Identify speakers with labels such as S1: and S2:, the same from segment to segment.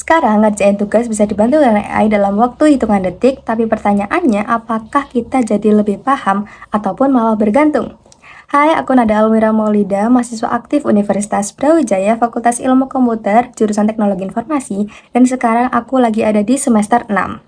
S1: Sekarang ngerjain tugas bisa dibantu dengan AI dalam waktu hitungan detik, tapi pertanyaannya apakah kita jadi lebih paham ataupun malah bergantung? Hai, aku Nada Almira Maulida, mahasiswa aktif Universitas Brawijaya, Fakultas Ilmu Komputer, jurusan Teknologi Informasi, dan sekarang aku lagi ada di semester 6.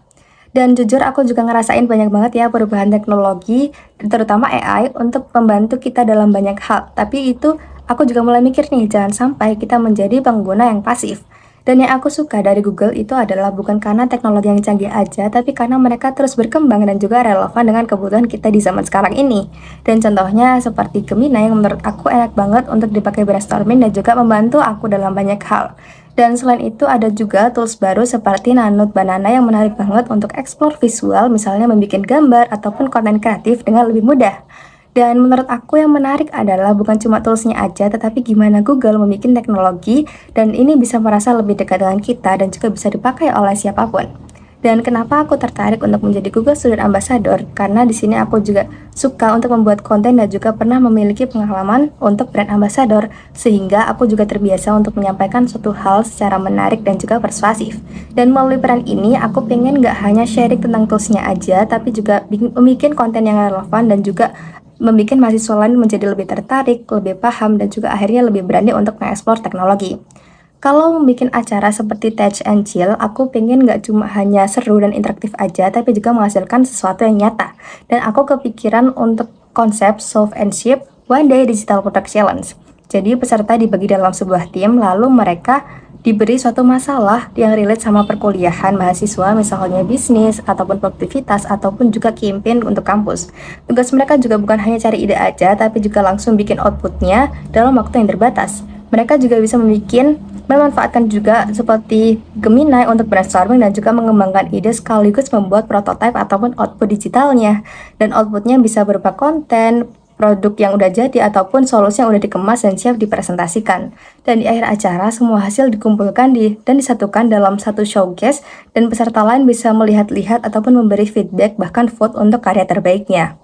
S1: Dan jujur aku juga ngerasain banyak banget ya perubahan teknologi, terutama AI, untuk membantu kita dalam banyak hal. Tapi itu aku juga mulai mikir nih, jangan sampai kita menjadi pengguna yang pasif. Dan yang aku suka dari Google itu adalah bukan karena teknologi yang canggih aja, tapi karena mereka terus berkembang dan juga relevan dengan kebutuhan kita di zaman sekarang ini. Dan contohnya seperti Gemini yang menurut aku enak banget untuk dipakai brainstorming dan juga membantu aku dalam banyak hal. Dan selain itu ada juga tools baru seperti Nanote Banana yang menarik banget untuk explore visual, misalnya membuat gambar ataupun konten kreatif dengan lebih mudah. Dan menurut aku yang menarik adalah bukan cuma toolsnya aja, tetapi gimana Google membuat teknologi dan ini bisa merasa lebih dekat dengan kita dan juga bisa dipakai oleh siapapun. Dan kenapa aku tertarik untuk menjadi Google Student Ambassador? Karena di sini aku juga suka untuk membuat konten dan juga pernah memiliki pengalaman untuk brand ambassador, sehingga aku juga terbiasa untuk menyampaikan suatu hal secara menarik dan juga persuasif. Dan melalui peran ini, aku pengen gak hanya sharing tentang toolsnya aja, tapi juga membuat konten yang relevan dan juga membuat mahasiswa lain menjadi lebih tertarik, lebih paham, dan juga akhirnya lebih berani untuk mengeksplor teknologi. Kalau membuat acara seperti Tech and Chill, aku pengen nggak cuma hanya seru dan interaktif aja, tapi juga menghasilkan sesuatu yang nyata. Dan aku kepikiran untuk konsep Solve and Ship One Day Digital Product Challenge. Jadi peserta dibagi dalam sebuah tim, lalu mereka diberi suatu masalah yang relate sama perkuliahan mahasiswa, misalnya bisnis, ataupun produktivitas, ataupun juga campaign untuk kampus. Tugas mereka juga bukan hanya cari ide aja, tapi juga langsung bikin outputnya dalam waktu yang terbatas. Mereka juga bisa memanfaatkan juga seperti Gemini untuk brainstorming dan juga mengembangkan ide sekaligus membuat prototipe ataupun output digitalnya. Dan outputnya bisa berupa konten, produk yang udah jadi ataupun solusi yang udah dikemas dan siap dipresentasikan. Dan di akhir acara semua hasil dikumpulkan dan disatukan dalam satu showcase dan peserta lain bisa melihat-lihat ataupun memberi feedback bahkan vote untuk karya terbaiknya.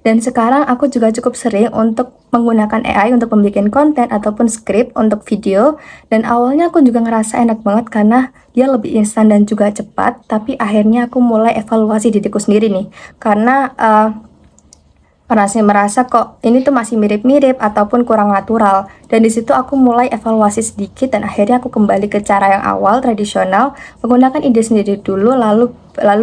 S1: Dan sekarang aku juga cukup sering untuk menggunakan AI untuk membuat konten ataupun skrip untuk video. Dan awalnya aku juga ngerasa enak banget karena dia lebih instan dan juga cepat. Tapi akhirnya aku mulai evaluasi diriku sendiri nih. Karena merasa kok ini tuh masih mirip-mirip ataupun kurang natural. Dan disitu aku mulai evaluasi sedikit dan akhirnya aku kembali ke cara yang awal tradisional, menggunakan ide sendiri dulu lalu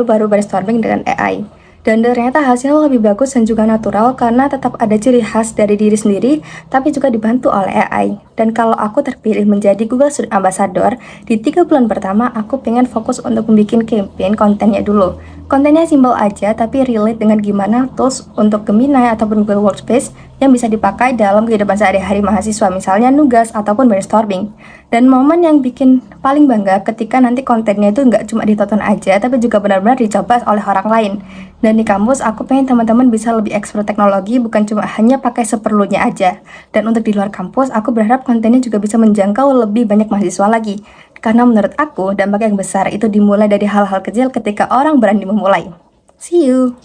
S1: baru brainstorming dengan AI. Dan ternyata hasilnya lebih bagus dan juga natural karena tetap ada ciri khas dari diri sendiri tapi juga dibantu oleh AI. Dan kalau aku terpilih menjadi Google Student Ambassador, di 3 bulan pertama aku pengen fokus untuk membuat campaign kontennya dulu. Kontennya simpel aja tapi relate dengan gimana tools untuk Gemini ataupun Google Workspace yang bisa dipakai dalam kehidupan sehari-hari mahasiswa, misalnya nugas ataupun brainstorming. Dan momen yang bikin paling bangga ketika nanti kontennya itu nggak cuma ditonton aja, tapi juga benar-benar dicoba oleh orang lain. Dan di kampus, aku pengen teman-teman bisa lebih eksplor teknologi, bukan cuma hanya pakai seperlunya aja. Dan untuk di luar kampus, aku berharap kontennya juga bisa menjangkau lebih banyak mahasiswa lagi. Karena menurut aku, dampak yang besar itu dimulai dari hal-hal kecil ketika orang berani memulai. See you!